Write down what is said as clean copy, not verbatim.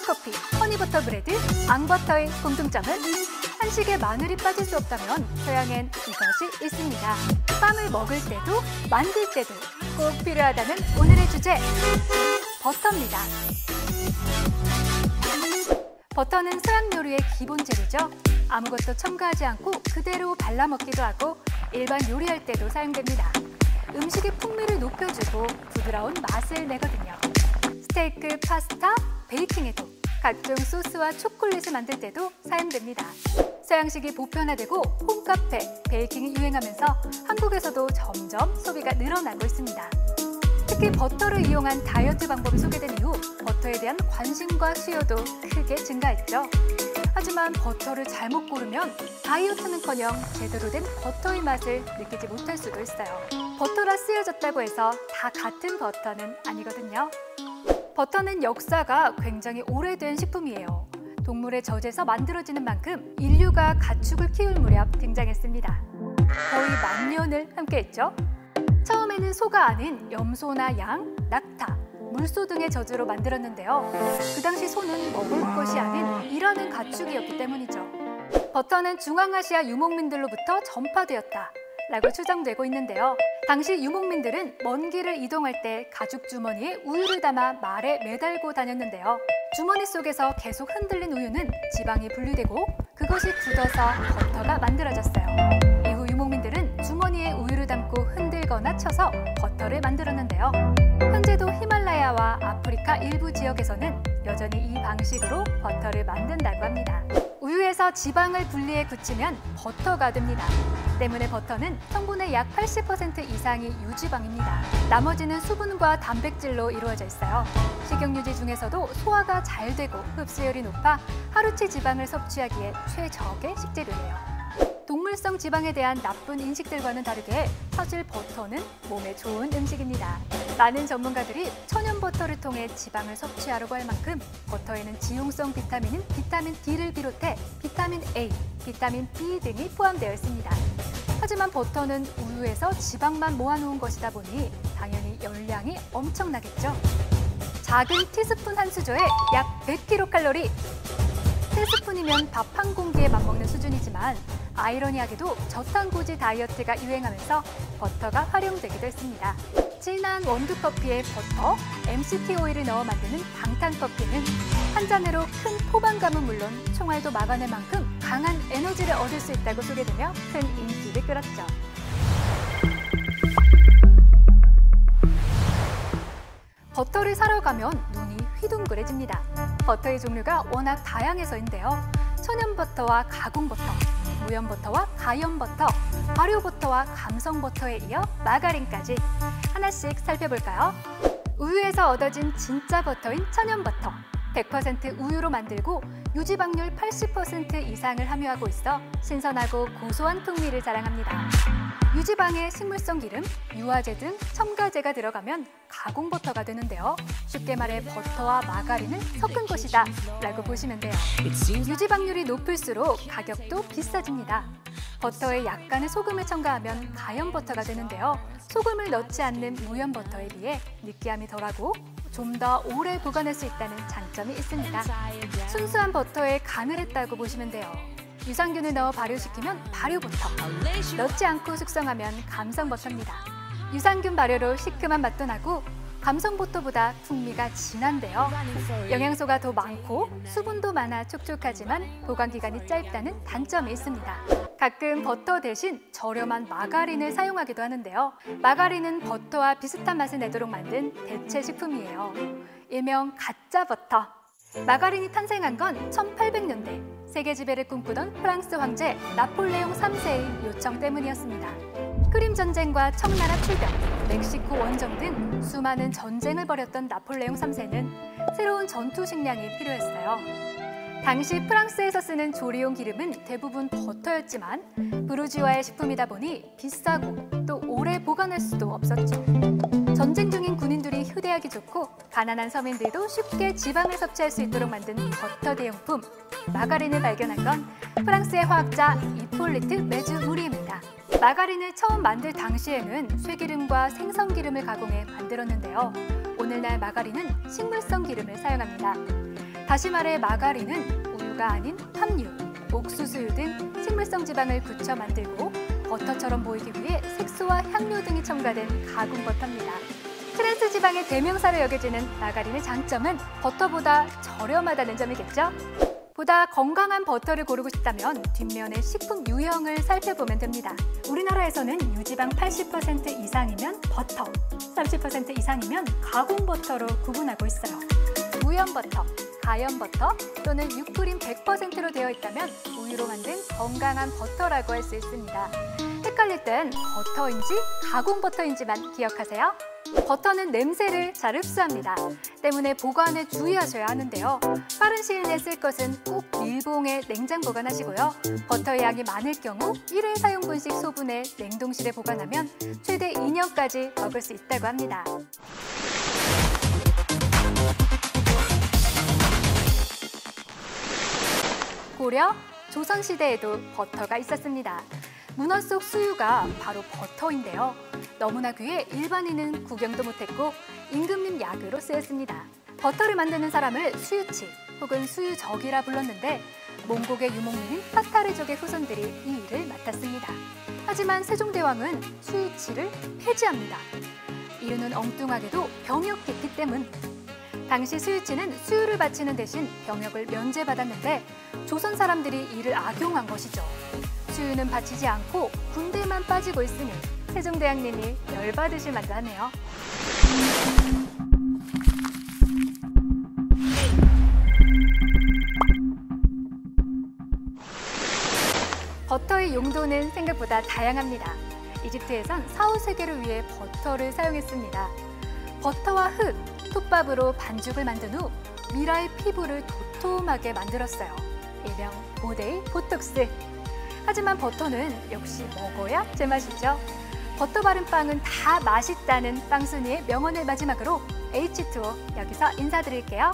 커피, 허니버터 브레드, 앙버터의 공통점은 한식에 마늘이 빠질 수 없다면 서양엔 이것이 있습니다. 빵을 먹을 때도 만들 때도 꼭 필요하다는 오늘의 주제, 버터입니다. 버터는 서양 요리의 기본 재료죠. 아무것도 첨가하지 않고 그대로 발라 먹기도 하고 일반 요리할 때도 사용됩니다. 음식의 풍미를 높여주고 부드러운 맛을 내거든요. 스테이크, 파스타, 베이킹에도 각종 소스와 초콜릿을 만들 때도 사용됩니다. 서양식이 보편화되고 홈카페, 베이킹이 유행하면서 한국에서도 점점 소비가 늘어나고 있습니다. 특히 버터를 이용한 다이어트 방법이 소개된 이후 버터에 대한 관심과 수요도 크게 증가했죠. 하지만 버터를 잘못 고르면 다이어트는커녕 제대로 된 버터의 맛을 느끼지 못할 수도 있어요. 버터라 쓰여졌다고 해서 다 같은 버터는 아니거든요. 버터는 역사가 굉장히 오래된 식품이에요. 동물의 젖에서 만들어지는 만큼 인류가 가축을 키울 무렵 등장했습니다. 거의 10,000년을 함께했죠. 처음에는 소가 아닌 염소나 양, 낙타, 물소 등의 젖으로 만들었는데요. 그 당시 소는 먹을 것이 아닌 일하는 가축이었기 때문이죠. 버터는 중앙아시아 유목민들로부터 전파되었다 라고 추정되고 있는데요. 당시 유목민들은 먼 길을 이동할 때 가죽 주머니에 우유를 담아 말에 매달고 다녔는데요. 주머니 속에서 계속 흔들린 우유는 지방이 분리되고 그것이 굳어서 버터가 만들어졌어요. 이후 유목민들은 주머니에 우유를 담고 흔들거나 쳐서 버터를 만들었는데요. 현재도 히말라야와 아프리카 일부 지역에서는 여전히 이 방식으로 버터를 만든다고 합니다. 우유에서 지방을 분리해 굳히면 버터가 됩니다. 때문에 버터는 성분의 약 80% 이상이 유지방입니다. 나머지는 수분과 단백질로 이루어져 있어요. 식용유지 중에서도 소화가 잘 되고 흡수율이 높아 하루치 지방을 섭취하기에 최적의 식재료예요. 동물성 지방에 대한 나쁜 인식들과는 다르게 사실 버터는 몸에 좋은 음식입니다. 많은 전문가들이 천연 버터를 통해 지방을 섭취하려고 할 만큼 버터에는 지용성 비타민인 비타민 D를 비롯해 비타민 A, 비타민 B 등이 포함되어 있습니다. 하지만 버터는 우유에서 지방만 모아놓은 것이다 보니 당연히 열량이 엄청나겠죠. 작은 티스푼 한 수저에 약 100kcal. 티스푼이면 밥 한 공기에 맞먹는 수준이지만 아이러니하게도 저탄고지 다이어트가 유행하면서 버터가 활용되기도 했습니다. 진한 원두커피에 버터, MCT 오일을 넣어 만드는 방탄커피는 한 잔으로 큰 포만감은 물론 총알도 막아낼 만큼 강한 에너지를 얻을 수 있다고 소개되며 큰 인기를 끌었죠. 버터를 사러 가면 눈이 휘둥그레집니다. 버터의 종류가 워낙 다양해서인데요. 천연버터와 가공버터, 무염버터와 가염버터, 발효버터와 감성버터에 이어 마가린까지 하나씩 살펴볼까요? 우유에서 얻어진 진짜 버터인 천연버터. 100% 우유로 만들고 유지방률 80% 이상을 함유하고 있어 신선하고 고소한 풍미를 자랑합니다. 유지방에 식물성 기름, 유화제 등 첨가제가 들어가면 가공버터가 되는데요. 쉽게 말해 버터와 마가린을 섞은 것이다 라고 보시면 돼요. 유지방률이 높을수록 가격도 비싸집니다. 버터에 약간의 소금을 첨가하면 가염버터가 되는데요. 소금을 넣지 않는 무염버터에 비해 느끼함이 덜하고 좀 더 오래 보관할 수 있다는 장점이 있습니다. 순수한 버터에 간을 했다고 보시면 돼요. 유산균을 넣어 발효시키면 발효버터, 넣지 않고 숙성하면 감성버터입니다. 유산균 발효로 시큼한 맛도 나고 감성버터보다 풍미가 진한데요. 영양소가 더 많고 수분도 많아 촉촉하지만 보관기간이 짧다는 단점이 있습니다. 가끔 버터 대신 저렴한 마가린을 사용하기도 하는데요. 마가린은 버터와 비슷한 맛을 내도록 만든 대체 식품이에요. 일명 가짜 버터. 마가린이 탄생한 건 1800년대. 세계 지배를 꿈꾸던 프랑스 황제 나폴레옹 3세의 요청 때문이었습니다. 크림 전쟁과 청나라 출병, 멕시코 원정 등 수많은 전쟁을 벌였던 나폴레옹 3세는 새로운 전투 식량이 필요했어요. 당시 프랑스에서 쓰는 조리용 기름은 대부분 버터였지만 부르주아의 식품이다 보니 비싸고 또 오래 보관할 수도 없었죠. 전쟁 중인 군인들이 휴대하기 좋고 가난한 서민들도 쉽게 지방을 섭취할 수 있도록 만든 버터 대용품 마가린을 발견한 건 프랑스의 화학자 이폴리트 메주무리입니다. 마가린을 처음 만들 당시에는 쇠기름과 생선기름을 가공해 만들었는데요. 오늘날 마가린은 식물성 기름을 사용합니다. 다시 말해 마가린은 우유가 아닌 함유, 옥수수유 등 식물성 지방을 굳혀 만들고 버터처럼 보이기 위해 색소와 향료 등이 첨가된 가공 버터입니다. 트랜스 지방의 대명사로 여겨지는 마가린의 장점은 버터보다 저렴하다는 점이겠죠? 보다 건강한 버터를 고르고 싶다면 뒷면의 식품 유형을 살펴보면 됩니다. 우리나라에서는 유지방 80% 이상이면 버터, 30% 이상이면 가공 버터로 구분하고 있어요. 무염 버터, 가염 버터 또는 육프린 100%로 되어 있다면 우유로 만든 건강한 버터라고 할 수 있습니다. 헷갈릴 땐 버터인지 가공 버터인지만 기억하세요. 버터는 냄새를 잘 흡수합니다. 때문에 보관에 주의하셔야 하는데요. 빠른 시일 내에 쓸 것은 꼭 밀봉에 냉장 보관하시고요. 버터의 양이 많을 경우 1회 사용분씩 소분해 냉동실에 보관하면 최대 2년까지 먹을 수 있다고 합니다. 고려, 조선시대에도 버터가 있었습니다. 문화 속 수유가 바로 버터인데요. 너무나 귀해 일반인은 구경도 못했고 임금님 약으로 쓰였습니다. 버터를 만드는 사람을 수유치 혹은 수유적이라 불렀는데 몽골의 유목민인 파타르족의 후손들이 이 일을 맡았습니다. 하지만 세종대왕은 수유치를 폐지합니다. 이유는 엉뚱하게도 병역했기 때문. 당시 수유치는 수유를 바치는 대신 병역을 면제받았는데 조선 사람들이 이를 악용한 것이죠. 수유는 바치지 않고 군대만 빠지고 있으니 세종대왕님이 열받으실 만도 하네요. 버터의 용도는 생각보다 다양합니다. 이집트에선 사후세계를 위해 버터를 사용했습니다. 버터와 흙, 톱밥으로 반죽을 만든 후 미라의 피부를 도톰하게 만들었어요. 일명 보데이 보톡스. 하지만 버터는 역시 먹어야 제맛이죠. 버터 바른 빵은 다 맛있다는 빵순이의 명언을 마지막으로 H2O 여기서 인사드릴게요.